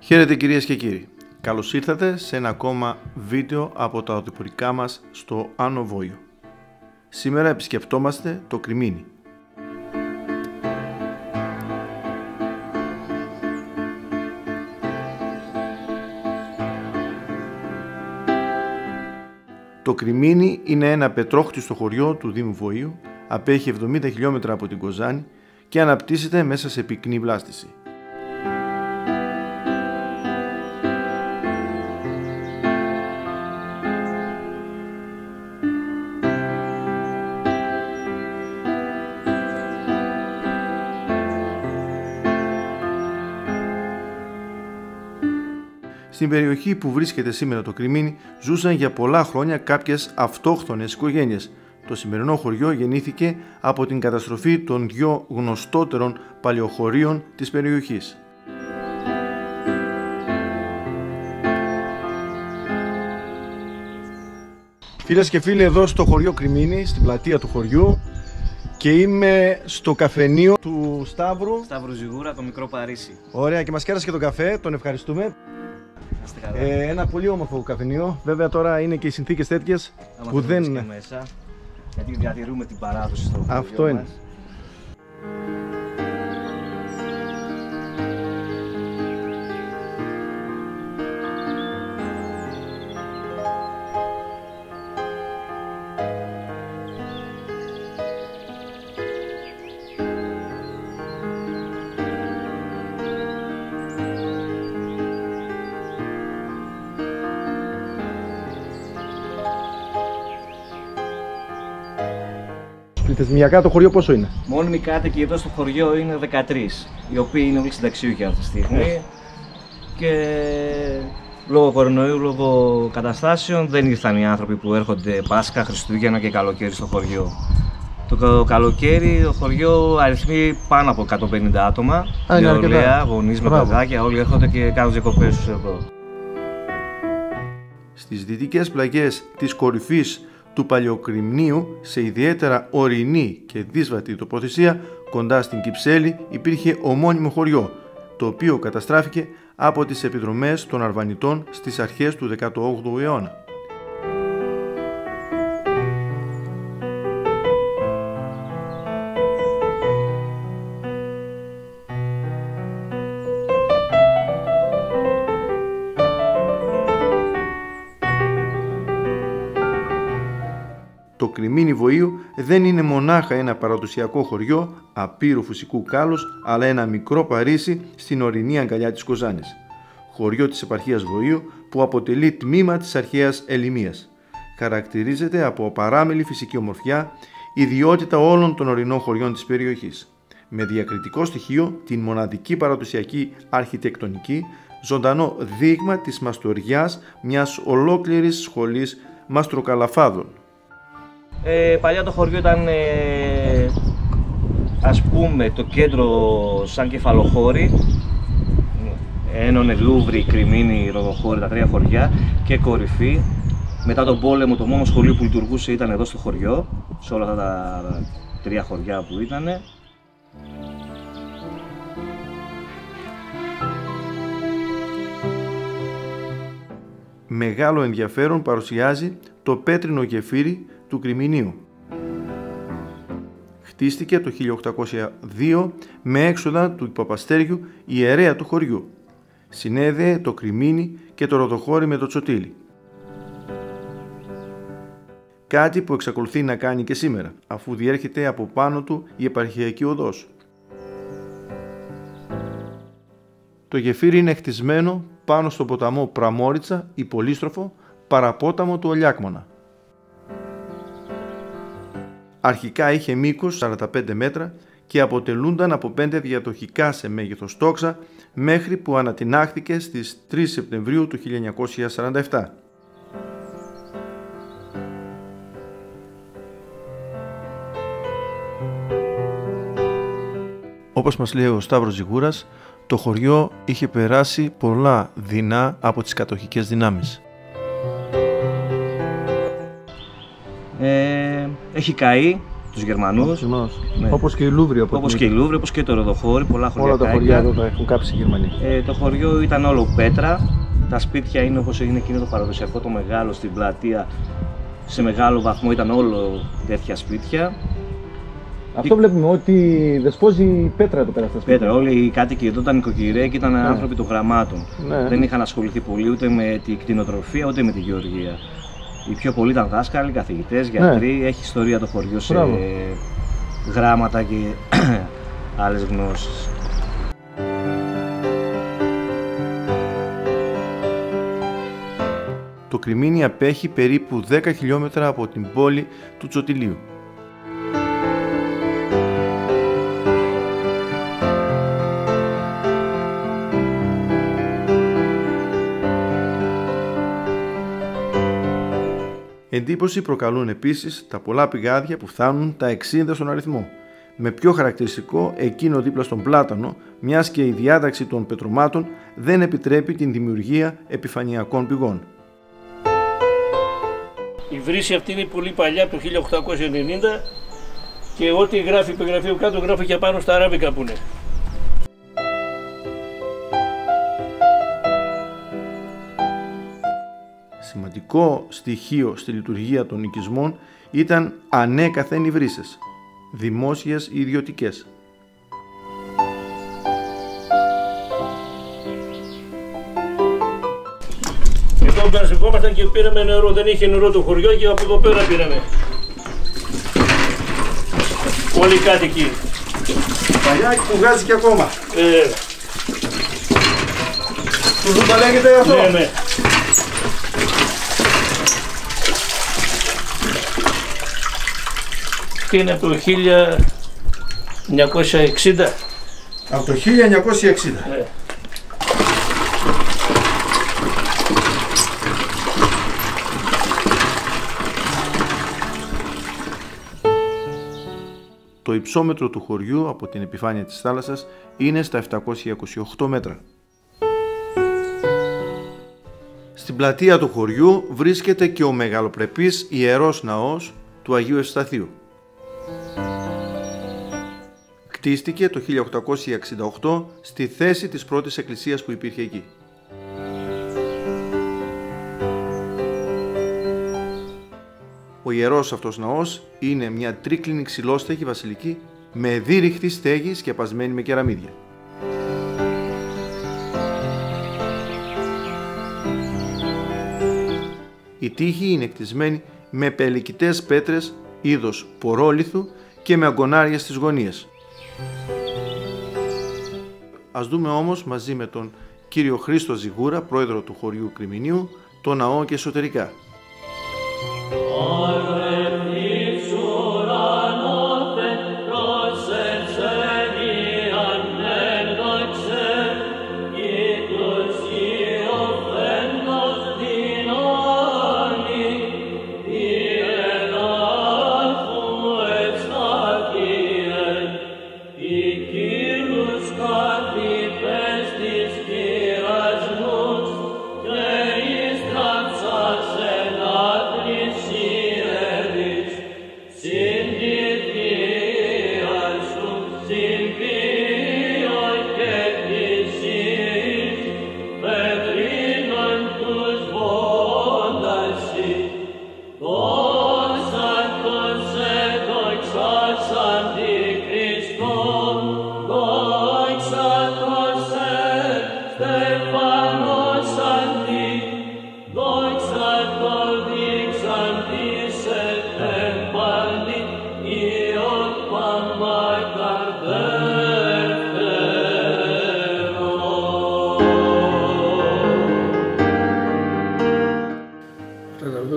Χαίρετε κυρίες και κύριοι, καλώς ήρθατε σε ένα ακόμα βίντεο από τα οδηπορικά μας στο Άνω Βόλιο. Σήμερα επισκεπτόμαστε το Κριμίνι. Το Κριμίνι είναι ένα πετρόχτιστο χωριό του Δήμου Βοήου, απέχει 70 χιλιόμετρα από την Κοζάνη και αναπτύσσεται μέσα σε πυκνή βλάστηση. Στην περιοχή που βρίσκεται σήμερα το Κριμίνι ζούσαν για πολλά χρόνια κάποιες αυτόχθονες οικογένειες. Το σημερινό χωριό γεννήθηκε από την καταστροφή των δυο γνωστότερων παλαιοχωρίων της περιοχής. Φίλες και φίλοι, εδώ στο χωριό Κριμίνι, στην πλατεία του χωριού, και είμαι στο καφενείο του Σταύρου Ζιγούρα, το μικρό Παρίσι. Ωραία, και μας κέρασε και τον καφέ, τον ευχαριστούμε. Ένα πολύ όμορφο καφενείο. Βέβαια τώρα είναι και οι συνθήκες τέτοιες που δεν είναι μέσα, γιατί διατηρούμε την παράδοση στο χωριό. Αυτό είναι. Πληθυσμιακά το χωριό πόσο είναι? Μόνιμοι κάτοικοι εδώ στο χωριό είναι 13, οι οποίοι είναι όλοι συνταξιούχοι αυτή τη στιγμή. Και λόγω κορονοϊού, λόγω καταστάσεων, δεν ήρθαν οι άνθρωποι που έρχονται Πάσχα, Χριστούγεννα και καλοκαίρι στο χωριό. Το καλοκαίρι το χωριό αριθμεί πάνω από 150 άτομα. Νεολαία, γονείς με παιδάκια, όλοι έρχονται και κάνουν διακοπές τους εδώ. Στις δυτικές πλαγιές της κορυφής του Παλαιοκριμνίου, σε ιδιαίτερα ορεινή και δύσβατη τοποθεσία κοντά στην Κυψέλη, υπήρχε ομώνυμο χωριό, το οποίο καταστράφηκε από τις επιδρομές των Αρβανιτών στις αρχές του 18ου αιώνα. Το Κριμίνι Βοήου δεν είναι μονάχα ένα παραδοσιακό χωριό απείρου φυσικού κάλους, αλλά ένα μικρό Παρίσι στην ορεινή αγκαλιά της Κοζάνης. Χωριό της επαρχίας Βοήου που αποτελεί τμήμα της αρχαίας Ελιμίας. Χαρακτηρίζεται από παράμελη φυσική ομορφιά, ιδιότητα όλων των ορεινών χωριών της περιοχής. Με διακριτικό στοιχείο την μοναδική παραδοσιακή αρχιτεκτονική, ζωντανό δείγμα της μαστοριάς μιας ολόκληρης σχολής μαστροκαλαφάδων. Παλιά το χωριό ήταν ας πούμε το κέντρο σαν κεφαλοχώρι, ένωνε Λούβρι, Κριμίνι, Ροδοχώρι, τα τρία χωριά και κορυφή. Μετά τον πόλεμο το μόνο σχολείο που λειτουργούσε ήταν εδώ στο χωριό, σε όλα αυτά τα τρία χωριά που ήτανε. Μεγάλο ενδιαφέρον παρουσιάζει το πέτρινο γεφύρι του Κριμινίου. Χτίστηκε το 1802 με έξοδα του Παπαστέριου, ιερέα του χωριού. Συνέδεε το Κριμίνι και το Ροδοχώρι με το Τσοτήλι. Κάτι που εξακολουθεί να κάνει και σήμερα, αφού διέρχεται από πάνω του η επαρχιακή οδός. Το γεφύρι είναι χτισμένο πάνω στο ποταμό Πραμόριτσα, υπολίστροφο, παραπόταμο του Ολιάκμονα. Αρχικά είχε μήκος 45 μέτρα και αποτελούνταν από 5 διαδοχικά σε μέγεθος τόξα, μέχρι που ανατινάχθηκε στις 3 Σεπτεμβρίου του 1947. Όπως μας λέει ο Σταύρος Ζιγούρας, το χωριό είχε περάσει πολλά δεινά από τις κατοχικές δυνάμεις. Έχει καεί τους Γερμανούς. Ναι. Όπως και η Λούβρη. Όπως και η Λούβρη, όπως και το Ροδοχώρι, πολλά χωριά. Όλα τα χωριά εδώ τα έχουν κάψει οι Γερμανοί. Το χωριό ήταν όλο πέτρα. Τα σπίτια είναι όπως είναι εκείνο το παραδοσιακό, το μεγάλο στην πλατεία. Σε μεγάλο βαθμό ήταν όλο τέτοια σπίτια. Αυτό βλέπουμε ότι δεσπόζει η πέτρα εδώ πέρα στα σπίτια. Πέτρα, όλοι οι κάτοικοι εδώ ήταν οικοκυρέοι και ήταν άνθρωποι των γραμμάτων. Ναι. Δεν είχαν ασχοληθεί πολύ ούτε με την κτηνοτροφία ούτε με τη γεωργία. Οι πιο πολλοί ήταν δάσκαλοι, καθηγητές, γιατροί. Ναι. Έχει ιστορία το χωριό σε γράμματα και άλλες γνώσεις. Το Κριμίνι απέχει περίπου 10 χιλιόμετρα από την πόλη του Τσοτηλίου. Εντύπωση προκαλούν επίσης τα πολλά πηγάδια που φτάνουν τα 60 στον αριθμό, με πιο χαρακτηριστικό εκείνο δίπλα στον Πλάτανο, μιας και η διάταξη των πετρωμάτων δεν επιτρέπει την δημιουργία επιφανειακών πηγών. Η βρύση αυτή είναι πολύ παλιά, από το 1890, και ό,τι γράφει επιγραφείο κάτω γράφει και πάνω στα αράβικα που είναι. Σημαντικό στοιχείο στη λειτουργία των οικισμών ήταν ανέκαθεν οι βρύσες, δημόσιες ή ιδιωτικές. Εδώ μαζευόμασταν και πήραμε νερό, δεν είχε νερό το χωριό και από εδώ πέρα πήραμε. Όλοι οι κάτοικοι. Παλιά που βγάζει και ακόμα. Τουζούμπα λέγεται αυτό. Ναι. Και είναι από το 1960. Από το 1960. Ναι. Το υψόμετρο του χωριού από την επιφάνεια της θάλασσας είναι στα 728 μέτρα. Στην πλατεία του χωριού βρίσκεται και ο μεγαλοπρεπής ιερός ναός του Αγίου Ευσταθείου. Κτίστηκε το 1868 στη θέση της πρώτης εκκλησίας που υπήρχε εκεί. Ο ιερός αυτός ναός είναι μια τρίκλινη ξυλόστεγη βασιλική με δίρυχτη στέγη σκεπασμένη με κεραμίδια. Η τείχη είναι κτισμένη με πελικητές πέτρες είδος πορόλιθου και με αγκονάρια στις γωνίες. Ας δούμε όμως μαζί με τον κύριο Χρήστο Ζιγούρα, πρόεδρο του χωριού Κριμινίου, το ναό και εσωτερικά.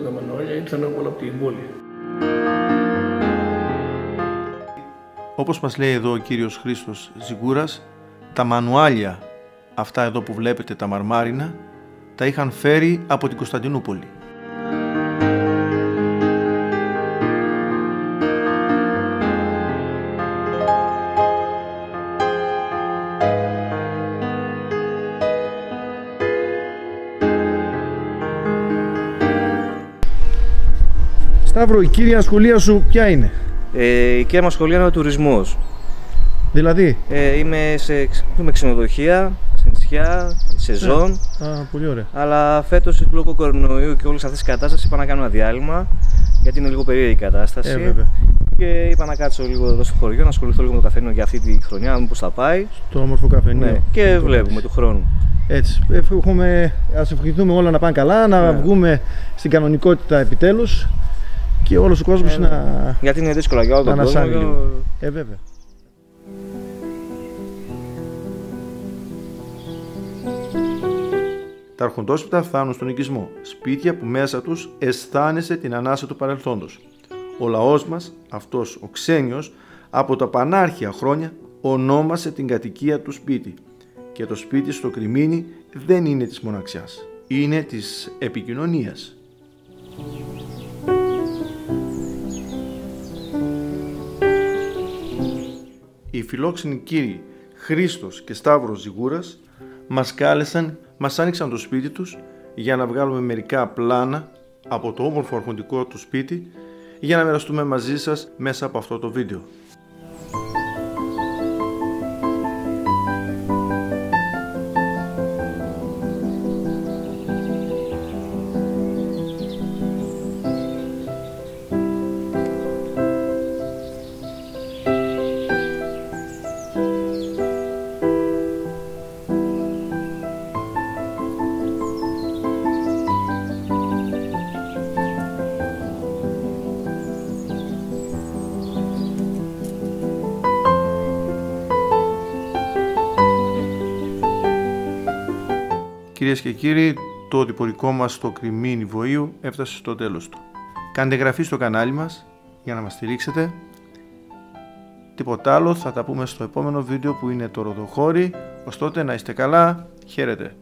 Τα μανουάλια ήρθαν όλα από την πόλη. Όπως μας λέει εδώ ο κύριος Χρήστος Ζιγούρας, τα μανουάλια, αυτά εδώ που βλέπετε τα μαρμάρινα, τα είχαν φέρει από την Κωνσταντινούπολη. Σταύρο, η κύρια σχολεία σου ποια είναι? Η κύρια μας σχολεία είναι ο τουρισμός. Δηλαδή. Είμαι ξενοδοχεία, σε νησιά, σεζόν. Πολύ ωραία. Αλλά φέτος λόγω κορονοϊού και όλης αυτής της κατάστασης είπα να κάνω ένα διάλειμμα, γιατί είναι λίγο περίεργη η κατάσταση. Βέβαια. Και είπα να κάτσω λίγο εδώ στο χωριό, να ασχοληθώ λίγο με το καφενείο για αυτή τη χρονιά, να δούμε πώς θα πάει. Στο όμορφο καφενείο. Ναι, και βλέπουμε του χρόνου. Έτσι. Ας ευχηθούμε όλα να πάνε καλά, να βγούμε στην κανονικότητα επιτέλους και όλος ο κόσμος να. Γιατί είναι δύσκολο για όλο τον κόσμο. Βέβαια. Τα αρχοντόσπιτα φτάνουν στον οικισμό, σπίτια που μέσα τους αισθάνεσαι την ανάσα του παρελθόντος. Ο λαός μας, αυτός ο ξένιος, από τα πανάρχια χρόνια ονόμασε την κατοικία του σπίτι. Και το σπίτι στο Κρημίνι δεν είναι της μοναξιάς, είναι της επικοινωνίας. Οι φιλόξενοι κύριοι Χρήστος και Σταύρος Ζιγούρας μας κάλεσαν, μας άνοιξαν το σπίτι τους για να βγάλουμε μερικά πλάνα από το όμορφο αρχοντικό του σπίτι για να μοιραστούμε μαζί σας μέσα από αυτό το βίντεο. Κυρίες και κύριοι, το διπορικό μας στο Κρημίνι Βοΐου έφτασε στο τέλος του. Κάντε εγγραφή στο κανάλι μας για να μας στηρίξετε. Τίποτα άλλο, θα τα πούμε στο επόμενο βίντεο που είναι το Ροδοχώρι. Ως τότε να είστε καλά, χαίρετε.